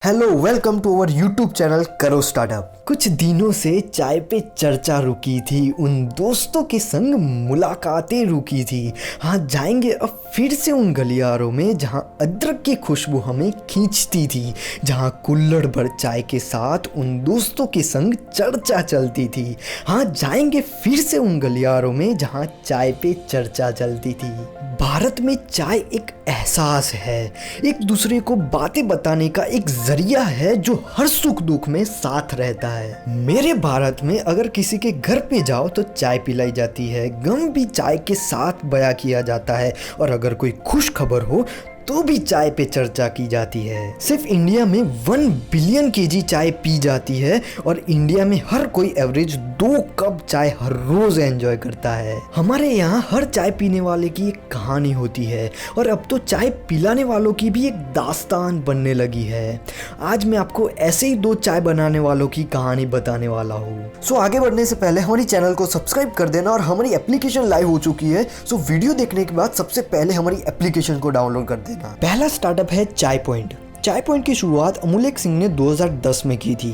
Hello welcome to our YouTube channel Karo startup. कुछ दिनों से चाय पे चर्चा रुकी थी, उन दोस्तों के संग मुलाकातें रुकी थी। हाँ, जाएंगे अब फिर से उन गलियारों में जहाँ अदरक की खुशबू हमें खींचती थी, जहाँ कुल्हड़ भर चाय के साथ उन दोस्तों के संग चर्चा चलती थी। हाँ, जाएंगे फिर से उन गलियारों में जहाँ चाय पे चर्चा चलती थी। भारत में चाय एक एहसास है, एक दूसरे को बातें बताने का एक जरिया है जो हर सुख दुख में साथ रहता है। मेरे भारत में अगर किसी के घर पे जाओ तो चाय पिलाई जाती है, गम भी चाय के साथ बयां किया जाता है, और अगर कोई खुश खबर हो तो भी चाय पे चर्चा की जाती है। सिर्फ इंडिया में 1 बिलियन केजी चाय पी जाती है और इंडिया में हर कोई एवरेज 2 कप चाय हर रोज एंजॉय करता है। हमारे यहाँ हर चाय पीने वाले की एक कहानी होती है और अब तो चाय पिलाने वालों की भी एक दास्तान बनने लगी है। आज मैं आपको ऐसे ही 2 चाय बनाने वालों की कहानी बताने वाला हूँ। सो आगे बढ़ने से पहले हमारी चैनल को सब्सक्राइब कर देना और हमारी एप्लीकेशन लाइव हो चुकी है। सो वीडियो देखने के बाद सबसे पहले हमारी एप्लीकेशन को डाउनलोड कर देना। पहला स्टार्टअप है चाय पॉइंट। चाय पॉइंट की शुरुआत अमूल्य सिंह ने 2010 में की थी।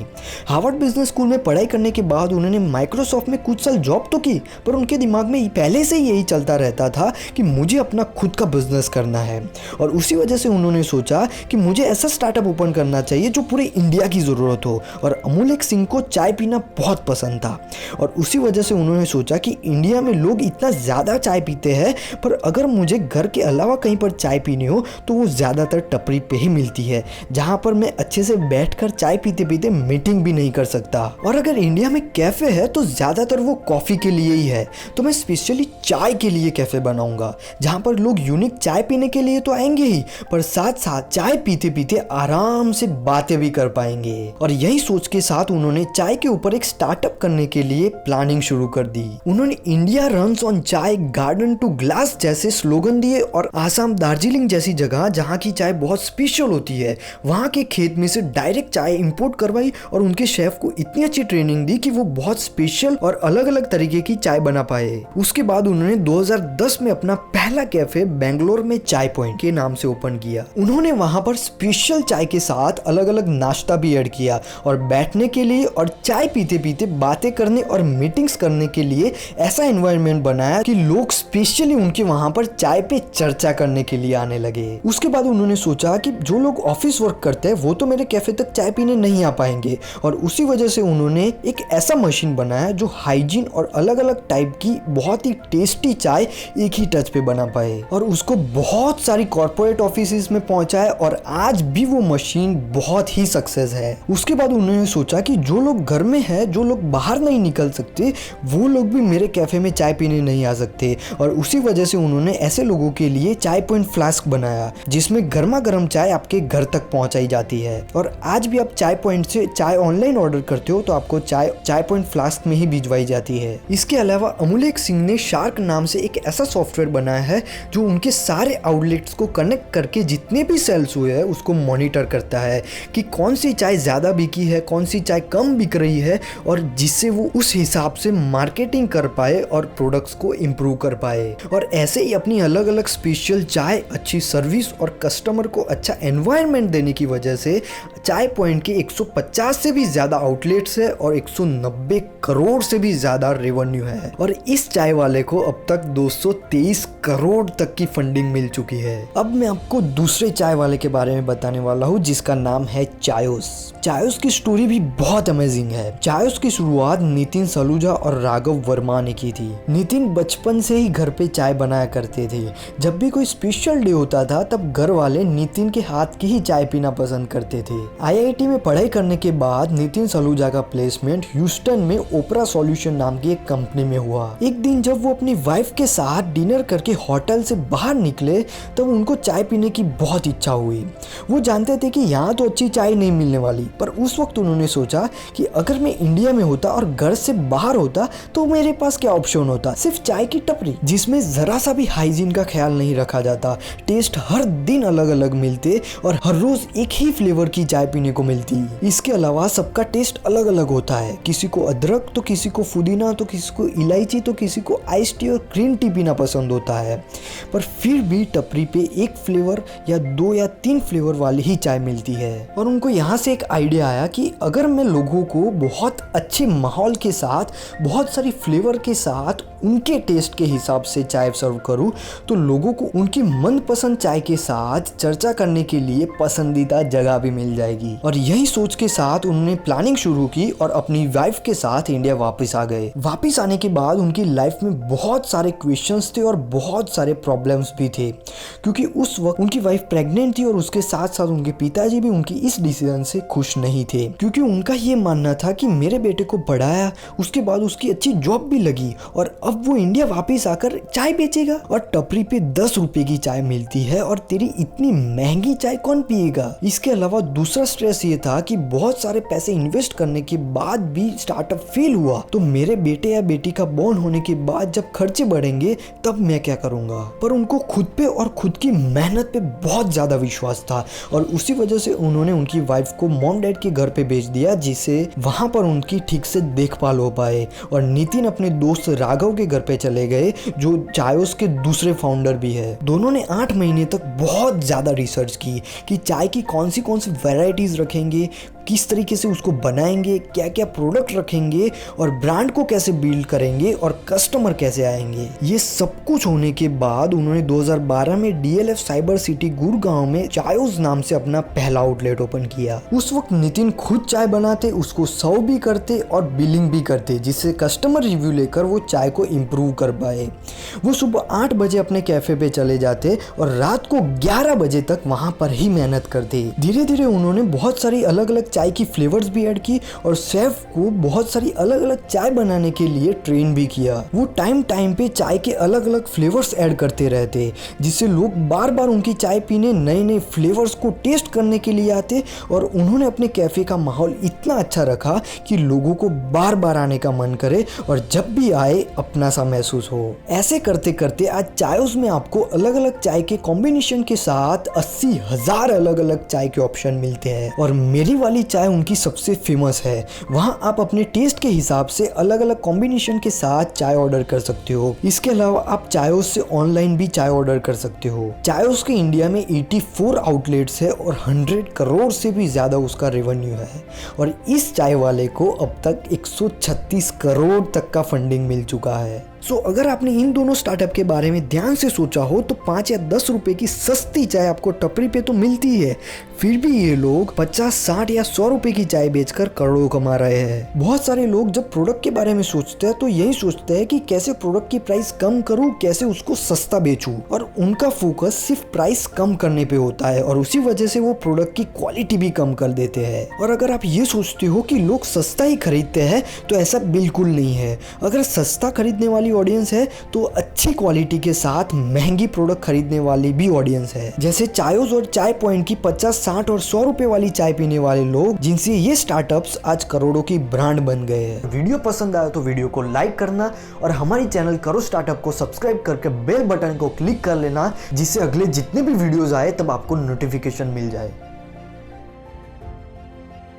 हार्वर्ड बिजनेस स्कूल में पढ़ाई करने के बाद उन्होंने माइक्रोसॉफ्ट में कुछ साल जॉब तो की, पर उनके दिमाग में पहले से ही यही चलता रहता था कि मुझे अपना खुद का बिजनेस करना है, और उसी वजह से उन्होंने सोचा कि मुझे ऐसा स्टार्टअप ओपन करना चाहिए जो पूरे इंडिया की ज़रूरत हो। और अमूल्य सिंह को चाय पीना बहुत पसंद था, और उसी वजह से उन्होंने सोचा कि इंडिया में लोग इतना ज़्यादा चाय पीते हैं, पर अगर मुझे घर के अलावा कहीं पर चाय पीनी हो तो वो ज़्यादातर टपरी पे ही मिलती है, जहां पर मैं अच्छे से बैठकर चाय पीते पीते मीटिंग भी नहीं कर सकता। और अगर इंडिया में कैफे है तो ज्यादातर वो कॉफी के लिए ही है, तो मैं स्पेशली चाय के लिए कैफे बनाऊंगा, जहां पर लोग यूनिक चाय पीने के लिए तो आएंगे ही, पर साथ साथ चाय पीते पीते आराम से बातें भी कर पाएंगे। और यही सोच के साथ उन्होंने चाय के ऊपर एक स्टार्टअप करने के लिए प्लानिंग शुरू कर दी। उन्होंने इंडिया रन्स ऑन चाय, गार्डन टू ग्लास जैसे स्लोगन दिए, और आसाम, दार्जिलिंग जैसी जगह जहाँ की चाय बहुत स्पेशल होती है, वहाँ के खेत में से डायरेक्ट चाय इंपोर्ट करवाई, और उनके शेफ को इतनी अच्छी ट्रेनिंग दी कि वो बहुत स्पेशल और अलग अलग तरीके की चाय बना पाए। उसके बाद उन्होंने 2010 में अपना पहला कैफे बेंगलोर में चाय पॉइंट के नाम से ओपन किया। उन्होंने वहाँ पर स्पेशल चाय के साथ अलग अलग नाश्ता भी ऐड किया, और बैठने के लिए और चाय पीते पीते बातें करने और मीटिंग्स करने के लिए ऐसा एनवायरनमेंट बनाया कि लोग स्पेशली उनके वहाँ पर चाय पे चर्चा करने के लिए आने लगे। उसके बाद उन्होंने सोचा कि जो लोग ऑफिस वर्क करते हैं वो तो मेरे कैफे तक चाय पीने नहीं आ पाएंगे, और उसी वजह से उन्होंने एक ऐसा मशीन बनाया जो हाइजीन और अलग अलग टाइप की बहुत ही टेस्टी चाय एक ही टच पे बना पाए, और उसको बहुत सारी कॉर्पोरेट ऑफिसेज में पहुंचाए, और आज भी वो मशीन बहुत ही सक्सेस है। उसके बाद उन्होंने सोचा कि जो लोग घर में है, जो लोग बाहर नहीं निकल सकते, वो लोग भी मेरे कैफे में चाय पीने नहीं आ सकते, और उसी वजह से उन्होंने ऐसे लोगों के लिए चाय पॉइंट फ्लास्क बनाया, जिसमें गर्मा गर्म चाय आपके घर तक पहुंचाई जाती है। और आज भी आप चाय पॉइंट से चाय ऑनलाइन ऑर्डर करते हो तो आपको चाय पॉइंट फ्लास्क में ही भिजवाई जाती है। इसके अलावा अमूल्य सिंह ने शार्क नाम से एक ऐसा सॉफ्टवेयर बनाया है जो उनके सारे आउटलेट्स को कनेक्ट करके जितने भी सेल्स हुए हैं उसको मॉनिटर करता है कि कौन सी चाय ज्यादा बिकी है, कौन सी चाय कम बिक रही है, और जिससे वो उस हिसाब से मार्केटिंग कर पाए और प्रोडक्ट्स को इम्प्रूव कर पाए। और ऐसे ही अपनी अलग अलग स्पेशल चाय, अच्छी सर्विस और कस्टमर को अच्छा एनवायरनमेंट देने की वजह से चाय पॉइंट के 150 से भी ज्यादा आउटलेट्स है और 190 करोड़ से भी ज्यादा रेवेन्यू है, और इस चाय वाले को अब तक 223 करोड़ तक की फंडिंग मिल चुकी है। अब मैं आपको दूसरे चाय वाले के बारे में बताने वाला हूँ, जिसका नाम है चायोस। चायोस की स्टोरी भी बहुत अमेजिंग है। चायोस की शुरुआत नितिन सलूजा और राघव वर्मा ने की थी। नितिन बचपन से ही घर पे चाय बनाया करते थे। जब भी कोई स्पेशल डे होता था तब घर वाले नितिन के हाथ की ही चाय पीना पसंद करते थे। आईआईटी में पढ़ाई करने के बाद नितिन सलूजा का प्लेसमेंट ह्यूस्टन में ओपरा सॉल्यूशन नाम की एक कंपनी में हुआ। एक दिन जब वो अपनी वाइफ के साथ डिनर करके होटल से बाहर निकले तब उनको चाय पीने की बहुत इच्छा हुई। वो जानते थे कि यहाँ तो अच्छी चाय नहीं मिलने वाली, पर उस वक्त उन्होंने सोचा कि अगर मैं इंडिया में होता और घर से बाहर होता तो मेरे पास क्या ऑप्शन होता, सिर्फ चाय की टपरी जिसमें जरा सा भी हाइजीन का ख्याल नहीं रखा जाता, टेस्ट हर दिन अलग अलग मिलते और हर रोज एक ही फ्लेवर की चाय चाय पीने को मिलती। इसके अलावा सबका टेस्ट अलग अलग होता है, किसी को अदरक तो किसी को पुदीना तो किसी को इलायची तो किसी को आइस टी और ग्रीन टी पीना पसंद होता है। पर फिर भी टपरी पे एक फ्लेवर या 2 या 3 फ्लेवर वाली ही चाय मिलती है। और उनको यहाँ से एक आइडिया आया कि अगर मैं लोगों को बहुत अच्छे माहौल के साथ, बहुत सारी फ्लेवर के साथ, उनके टेस्ट के हिसाब से चाय सर्व करूं तो लोगों को उनकी मनपसंद चाय के साथ चर्चा करने के लिए पसंदीदा जगह भी मिल जाएगी। और यही सोच के साथ उन्होंने प्लानिंग शुरू की और अपनी वाइफ के साथ इंडिया वापस आ गए। वापस आने के बाद उनकी लाइफ में बहुत सारे क्वेश्चंस थे और बहुत सारे प्रॉब्लम्स भी थे, क्योंकि उस वक्त उनकी वाइफ प्रेग्नेंट थी और उसके साथ साथ उनके पिताजी भी उनकी इस डिसीजन से खुश नहीं थे, क्योंकि उनका ये मानना था कि मेरे बेटे को पढ़ाया, उसके बाद उसकी अच्छी जॉब भी लगी और अब वो इंडिया वापस आकर चाय बेचेगा और टपरी पे 10 रुपए की चाय मिलती है और तेरी इतनी महंगी चाय कौन पिएगा। इसके अलावा दूसरा स्ट्रेस ये था कि बहुत सारे पैसे इन्वेस्ट करने के बाद भी स्टार्टअप फेल हुआ तो मेरे बेटे या बेटी का बॉर्न होने के बाद जब खर्चे बढ़ेंगे तब मैं क्या करूंगा। पर उनको खुद पे और खुद की मेहनत पे बहुत ज्यादा विश्वास था और उसी वजह से उन्होंने उनकी वाइफ को मॉम डैड के घर पे भेज दिया, जिससे वहां पर उनकी ठीक से देखभाल हो पाए। और नितिन अपने दोस्त राघव के घर पे चले गए जो चायोस के दूसरे फाउंडर भी है। दोनों ने 8 महीने तक बहुत ज्यादा रिसर्च की कि चाय की कौन सी वैरायटीज रखेंगे, किस तरीके से उसको बनाएंगे, क्या क्या प्रोडक्ट रखेंगे और ब्रांड को कैसे बिल्ड करेंगे और कस्टमर कैसे आएंगे। ये सब कुछ होने के बाद उन्होंने 2012 में DLF साइबर सिटी गुड़गांव में चायोस नाम से अपना पहला आउटलेट ओपन किया। उस वक्त नितिन खुद चाय बनाते, उसको सर्व भी करते और बिलिंग भी करते, जिससे कस्टमर रिव्यू लेकर वो चाय को इम्प्रूव कर पाए। वो सुबह 8 बजे अपने कैफे पे चले जाते और रात को 11 बजे तक वहां पर ही मेहनत करते। धीरे धीरे उन्होंने बहुत सारी अलग अलग चाय की फ्लेवर्स भी ऐड की और शेफ को बहुत सारी अलग अलग चाय बनाने के लिए ट्रेन भी किया। वो टाइम टाइम पे चाय के अलग अलग फ्लेवर्स ऐड करते रहते, जिससे लोग बार बार उनकी चाय पीने, नए नए फ्लेवर्स को टेस्ट करने के लिए आते। और उन्होंने अपने कैफे का माहौल इतना अच्छा रखा कि लोगों को बार बार आने का मन करे और जब भी आए अपना सा महसूस हो। ऐसे करते करते आज चायोस में आपको अलग अलग चाय के कॉम्बिनेशन के साथ 80,000 अलग अलग चाय के ऑप्शन मिलते हैं और मेरी वाली चाय उनकी सबसे फेमस है। वहां आप अपने टेस्ट के हिसाब से अलग अलग कॉम्बिनेशन के साथ चाय ऑर्डर कर सकते हो। इसके अलावा आप चायोस से ऑनलाइन भी चाय ऑर्डर कर सकते हो। चायोस के इंडिया में 84 आउटलेट्स है और 100 करोड़ से भी ज्यादा उसका रेवेन्यू है और इस चाय वाले को अब तक 136 करोड़ तक का फंडिंग मिल चुका है। सो अगर आपने इन दोनों स्टार्टअप के बारे में ध्यान से सोचा हो तो 5 या 10 रुपए की सस्ती चाय आपको टपरी पे तो मिलती है, फिर भी ये लोग 50, 60 या 100 रुपए की चाय बेचकर करोड़ों कमा रहे हैं। बहुत सारे लोग जब प्रोडक्ट के बारे में सोचते हैं तो यही सोचते हैं कि कैसे प्रोडक्ट की प्राइस कम करूं, कैसे उसको सस्ता बेचूं, और उनका फोकस सिर्फ प्राइस कम करने पे होता है और उसी वजह से वो प्रोडक्ट की क्वालिटी भी कम कर देते हैं। और अगर आप ये सोचते हो कि लोग सस्ता ही खरीदते हैं तो ऐसा बिल्कुल नहीं है। अगर सस्ता खरीदने वाली ऑडियंस है तो अच्छी क्वालिटी के साथ महंगी प्रोडक्ट खरीदने वाली भी ऑडियंस है। जैसे चायोस और चाय पॉइंट की 50, 60 और 100 रुपए वाली चाय पीने वाले लोग, जिनसे ये स्टार्टअप्स आज करोड़ों की ब्रांड बन गए हैं। वीडियो पसंद आया तो वीडियो को लाइक करना और हमारी चैनल करो स्टार्टअप को सब्सक्राइब करके बेल बटन को क्लिक कर लेना, जिससे अगले जितने भी वीडियोस आए तब आपको नोटिफिकेशन मिल जाए।